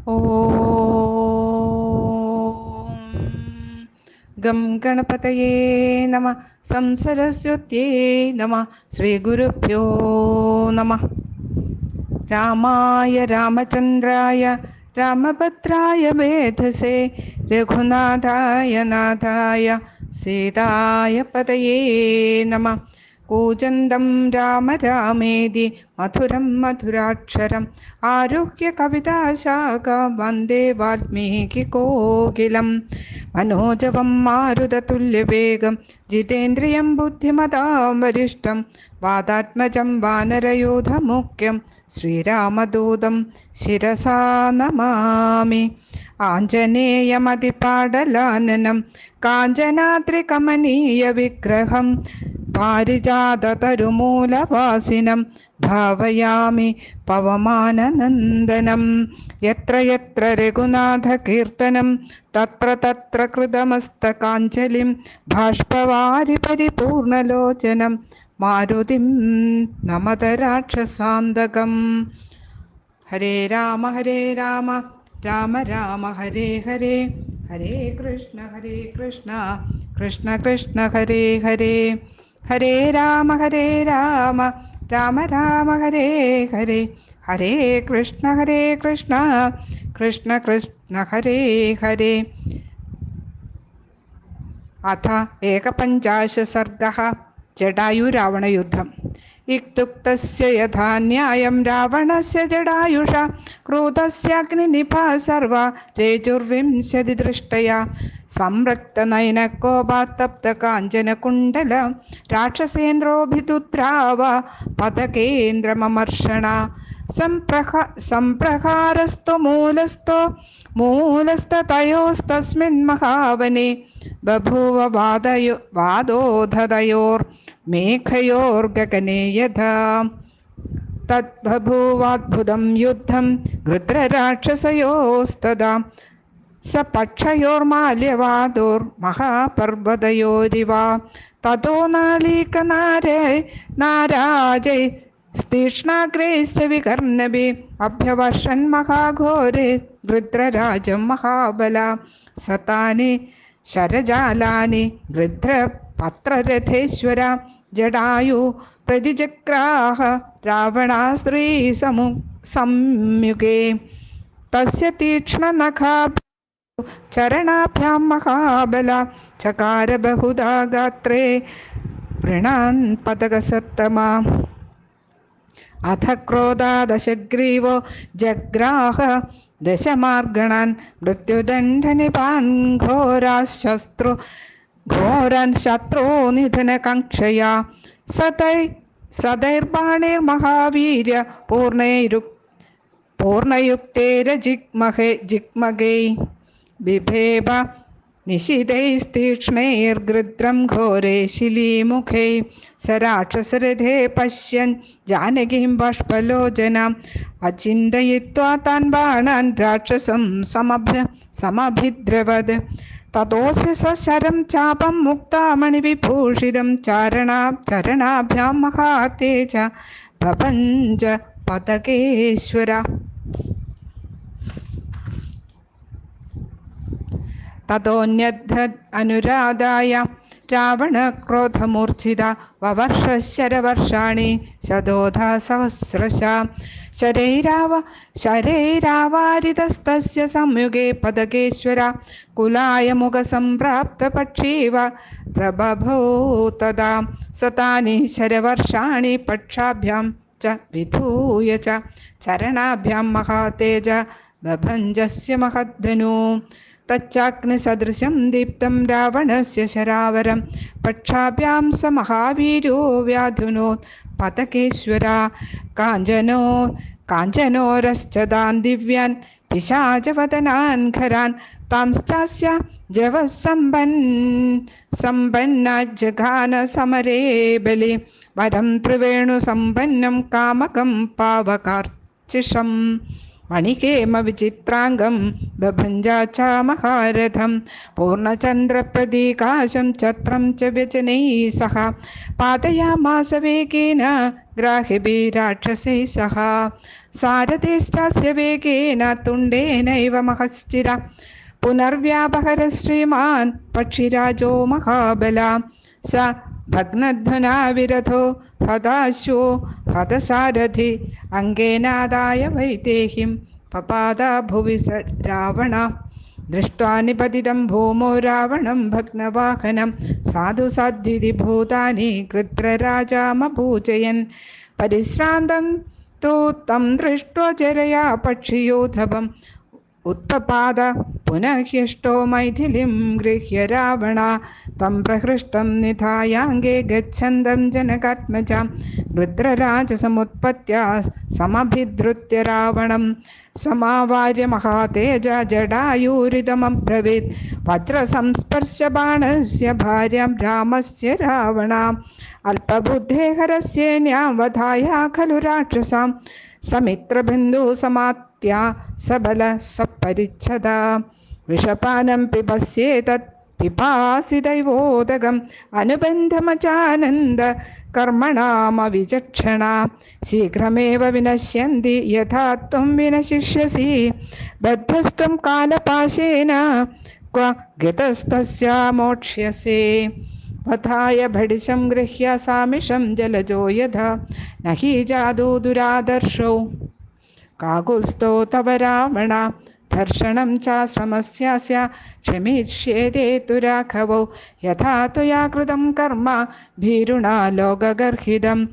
ഓം gum ഗണപതയേ നമഃ. സംസരസ്വത്യേ നമഃ. ശ്രീഗുരുഭ്യോ നമഃ. രാമായ രാമചന്ദ്രായ രാമഭദ്രായ വേധസേ രഘുനാഥായ നാഥായ സീതായ പതയേ നമഃ. കൂജന്തം രാമ രാമേതി മധുരം മധുരാക്ഷരം ആരുഹ്യ കവിതാശാഖ വന്ദേ വാൽമീകി കോകിലം. മനോജവം മാരുതതുല്യവേഗം ജിതേന്ദ്രിയം ബുദ്ധിമതാം വരിഷ്ഠം വാതാത്മജം വാനരയൂഥമുഖ്യം ശ്രീരാമദൂതം ശിരസാ നമാമി. ആഞ്ജനേയമതിപാടലാനനം കാഞ്ചനാദ്രികമനീയ വിഗ്രഹം പാരിജാതതരുമൂലവാസിനം ഭാവയാമി പവമാനനന്ദനം. യത്ര യത്ര രഘുനാഥകീർത്തനം തത്ര തത്ര കൃതമസ്തകാഞ്ജലിം ബാഷ്പവാരി പരിപൂർണലോചനം മാരുതിം നമത രാക്ഷസാന്തകം. ഹരേ രാമ രാമ രാമ ഹരേ ഹരേ, ഹരേ കൃഷ്ണ കൃഷ്ണ കൃഷ്ണ ഹരേ ഹരേ. ഹരേ രാമ രാമ രാമ ഹരേ ഹരേ, ഹരേ കൃഷ്ണ കൃഷ്ണ കൃഷ്ണ ഹരേ ഹരേ. അഥ ഏകപഞ്ചാശത് സർഗഃ. ജടായുരാവണയുദ്ധം. ഇത്യുക്തസ്യ യഥാ ന്യായം രാവണസ്യ ജടായുഷാ ക്രോധസ്യാഗ്നിനിഭാ സർവാ രേജുർവിംശതി ദൃഷ്ടയാ സംരക്തനയനകോപാത്തപ്തകാഞ്ചനകുണ്ടല രാക്ഷസേന്ദ്രോഭിതുദ്രാവ പതകേന്ദ്രമമർഷണ. സംപ്രഹാരസ്തു മൂലസ്തയോസ്തസ്മിൻ മഹാവനെ ബഭൂവ വാദോധതയോർ മേഘയോർഗഗനേ യഥാ. തദ്ബഭൂവാദ്ഭുതം യുദ്ധം ഗൃധ്രരാക്ഷസയോസ്തദാ സപക്ഷയോർമാല്യവാദോർ മഹാപർവതയോരിവ. തതോ നാരാജൈ തീക്ഷ്ണാഗ്രൈശ്ച വികർണഭി അഭ്യവർഷൻ മഹാഘോരേ ഗൃധ്രരാജം മഹാബല. സതാനി ശരജാലാനി ഗൃധ്രപത്രരഥേശ്വര ജടായു പ്രതിജഗ്രാഹ രാവണാസ്ത്രീ സംയുഗേ. തസ്യ തീക്ഷ്ണനഖാഭ്യാം ചരണാഭ്യാം മഹാബല ചകാര ബഹുധാ ഗാത്രേ വൃണാൻ പതകസത്തമാ. അഥ ക്രോധാദശഗ്രീവോ ജഗ്രാഹ ദശമാർഗണാൻ മൃത്യുദണ്ഡനിപാൻ ഘോരാൻ ശത്രോ നിധനകാംക്ഷയാ. സതൈർബാണൈർമഹാവീര്യ പൂർണയുക്തൈരജിഗ്മഗൈ ബിഭേവ നിശിതൈസ്തീക്ഷ്ണൈർഗൃദ്രം ഘോരേ ശിലീമുഖൈ. സ രാക്ഷസരഥേ പശ്യൻ ജാനകീം ബാഷ്പലോചനാം അചിന്തയിത്വാ താൻ ബാണാൻ രാക്ഷസം സമഭിദ്രവത്. തതോസ്യ സശരം ചാപം മുക്താമണിവിഭൂഷിതം ചരണാഭ്യാം മഹാതേജ ഭവഞ്ച പതകേശ്വര. തതോന്യദ്ധ അനുരാധായ രാവണ ക്രോധമൂർച്ഛിത വവർഷ ശരവർഷാണി ശതോധ സഹസ്രശ. ശരൈരാവാരിതസ്തസ്യ സംയുഗേ പതകേശ്വര കുലായ മുഖസംപ്രാപ്ത പക്ഷീവ പ്രബഭോ തദാ. സതാനി ശരവർഷാണി പക്ഷാഭ്യാം ച വിധൂയ ച ചരണാഭ്യാം മഹാതേജ ബഭഞ്ജസ്യ മഹദ്ധനു. തച്ചാഗ്നിസദൃശം ദീപ്തം രാവണസ്യ ശരാവരം പക്ഷാഭ്യാം സ മഹാവീര്യോ വ്യാധുനോത് പതകേശ്വര. കാഞ്ചനോരശ്ചതാൻ ദിവ്യാൻ പിശാചവദനാൻ ഖരാൻ താംശ്ചാസ്യ ജവസമ്പന്നാജ്ജഘാന സമരേ ബലി വരം ത്രിവേണു സമ്പന്നം കാമകം പാവകാർച്ചിഷം. മണികേമ വിചിത്രാംഗം ബഭഞ്ജാച്ച മഹാരഥം പൂർണ്ണചന്ദ്രപ്രതീകാശം ഛത്രം ച വ്യജനൈ സഹ പാതയാമാസ വേഗേന ഗ്രാഹിഭിः രാക്ഷസൈः സഹ സാരഥിശ്ചാസ്യ വേഗേന തുണ്ഡേനൈവ മഹശ്ചിര പുനർവ്യാപഹര ശ്രീമാൻ പക്ഷിരാജോ മഹാബല സ ഭഗ്നധ്വനാ വിരഥോ ഹതാശ്വോ ഹതസാരഥി അംഗേനാദായ വൈദേഹിം പപാദ ഭുവി രാവണ ദൃഷ്ട്വാ നിപതിതം ഭൂമോ രാവണം ഭഗ്നവാഹനം സാധു സാധ്വിതി ഭൂതാനി കൃത്രരാജാമപൂജയൻ പരിശ്രാന്തം തോ തം ദൃഷ്ട്വാ ജരയാ പക്ഷിയോധവം उत्पपाद पुनः ह्यष्टो मैथिलीं गृह्य रावण तं प्रहृष्टं निधायाङ्गे गच्छन्दं जनकात्मजां रुद्रराजसमुत्पत्त्या समभिधृत्य रावणं समावार्य महातेज जडायुरिदमब्रवीत् वज्रसंस्पर्शबाणस्य भार्यां रामस्य रावणाम् अल्पबुद्धेहरस्येन्यां वधाया खलु राक्षसां समित्रबिन्दुसमात्या सबल सपरिच्छदा विषपानं पिबस्येतत् पिपासि दैवोदकम् अनुबन्धमचानन्द कर्मणामविचक्षणा शीघ्रमेव विनश्यन्ति यथा त्वं विनशिष्यसि बद्धस्त्वं कालपाशेन क्व गतस्तस्य मोक्ष्यसे वधाय भडिशं गृह्य सामिषं जलजो यथा न हि जादू दुरादर्शौ काकुत्स्थो तव रावण धर्षणं चाश्रमस्यास्य क्षमिष्येते तु राघवौ यथा त्वया कृतं कर्म भीरुणा लोकगर्हितं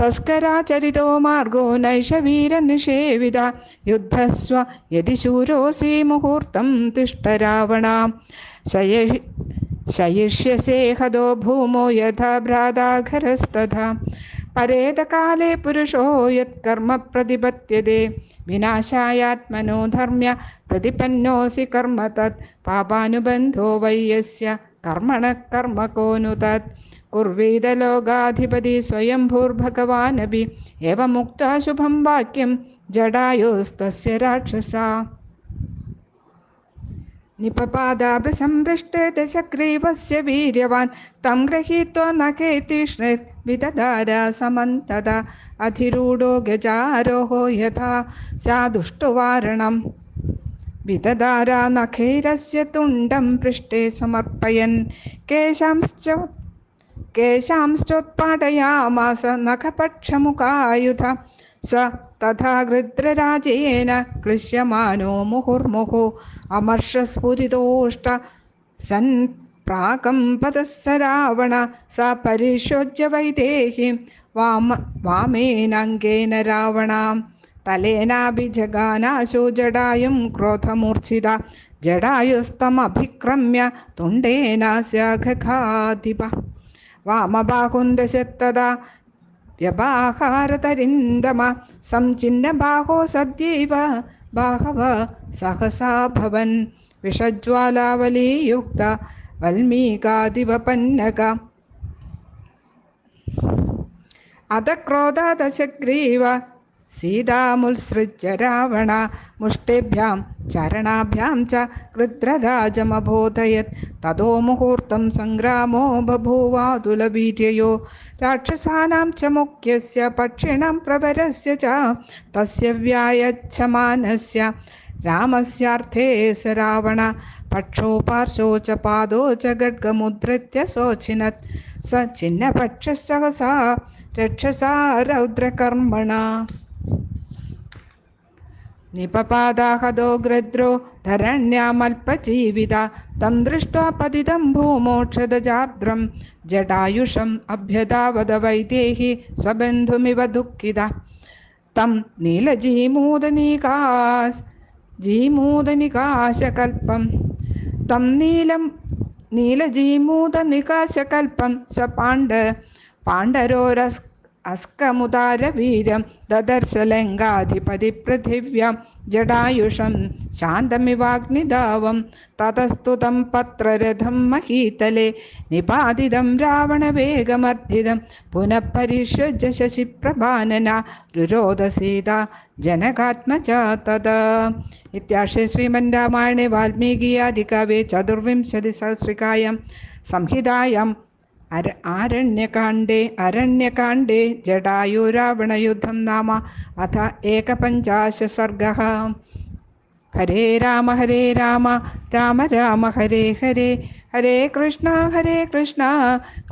तस्कराचरितो मार्गो नैष वीरनिषेविदा युद्धस्व यदि शूरोऽसि मुहूर्तं तिष्ठ रावण शयिष्यसे हदो भूमो यथा भ्राताघरस्तथा परेतकाले पुरुषो यत्कर्म प्रतिपद्यते विनाशायात्मनो धर्म्य प्रतिपन्नोऽसि कर्म तत् पापानुबन्धो वै यस्य कर्मणः कर्म को नु तत् कुर्वीद लोकाधिपति स्वयंभूर्भगवानपि एवमुक्त्वा शुभं वाक्यं जडायुस्तस्य राक्षसा निपपादाभृशंपृष्टे दशग्रीवस्य वीर्यवान् तं गृहीत्वा नखे तीक्ष्णैर्विदधार समन्तदा अधिरूढो गजारोहो यथा स्यादुष्टुवारणं विदधार नखैरस्य तुण्डं पृष्ठे समर्पयन् केशांश्चोत्पाटयामास नखपक्षमुखायुध स तथा गृध्रराजेन क्लिश्यमानो मुहुर्मुहुः अमर्षस्फुरितोष्ट सन् प्राकम्पतः स रावण स परिशोच्य वैदेहीं वामेनाङ्गेन रावणां तलेनाभिजगानाशो जडायुं क्रोधमूर्च्छिता जडायुस्तमभिक्रम्य तुण्डेनास्य खखाधिप वामबाहुन्दशतदा व्यपाहारतरिन्दम संचिन्नबाहो सद्यैव बाहव सहसा भवन् विषज्वालावलीयुक्त वल्मीकादिवपन्नक अथ क्रोधादशग्रीव सीतामुत्सृज्य रावण मुष्टिभ्यां चरणाभ्यां च गृध्रराजमबोधयत् ततो मुहूर्तं सङ्ग्रामो बभूवातुलवीर्ययो राक्षसानां च मुख्यस्य पक्षिणां प्रवरस्य च तस्य व्यायच्छमानस्य रामस्यार्थे स रावण पक्षो पार्श्वो च पादो च खड्गमुद्धृत्य सोऽचिनत् स छिन्नपक्षः सहसा रक्षसा रौद्रकर्मणा निपपादाहदो गृध्रो धरण्यामल्पजीविता तं दृष्ट्वा पतितं भूमोक्षदजार्द्रं जटायुषम् अभ्यधावद वैदेही स्वबन्धुमिव दुःखिता तं नीलजीमूदनिकाशकल्पं नीलजीमूदनिकाशकल्पं स पाण्डरोरस्कमुदारवीर्यं ददर्श लङ्काधिपति पृथिव्यां ജടായുഷം ശാന്തമിവാഗ്നിദാവം തതസ്തുതം പത്രരഥം മഹീതലെ നിപാതിതം രാവണവേഗമർദ്ദിതം പുനഃ പരിഷജ്യ ശശിപ്രഭാനന രുരോധസീത ജനകാത്മജാ തഥാ. ഇത്യാർഷേ ശ്രീമൻ രാമായണേ വാൽമീകിയാദികാവ്യേ ചതുർവിംശതിസഹസ്രികായാം സംഹിതായാം അരണ്യകാണ്ഡേ ജടായുരാവണയുദ്ധം നാമ അഥ ഏകപഞ്ചാശ സർഗഃ. ഹരേ രാമ രാമ രാമ ഹരേ ഹരേ, ഹരേ കൃഷ്ണ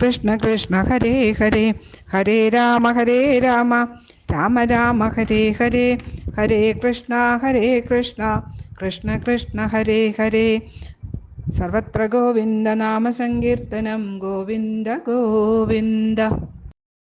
കൃഷ്ണ കൃഷ്ണ ഹരേ ഹരേ, ഹരേ രാമ രാമ രാമ ഹരേ ഹരേ, ഹരേ കൃഷ്ണ കൃഷ്ണ കൃഷ്ണ ഹരേ ഹരേ. സർവത്ര ഗോവിന്ദ നാമ സങ്കീർത്തനം ഗോവിന്ദ ഗോവിന്ദ.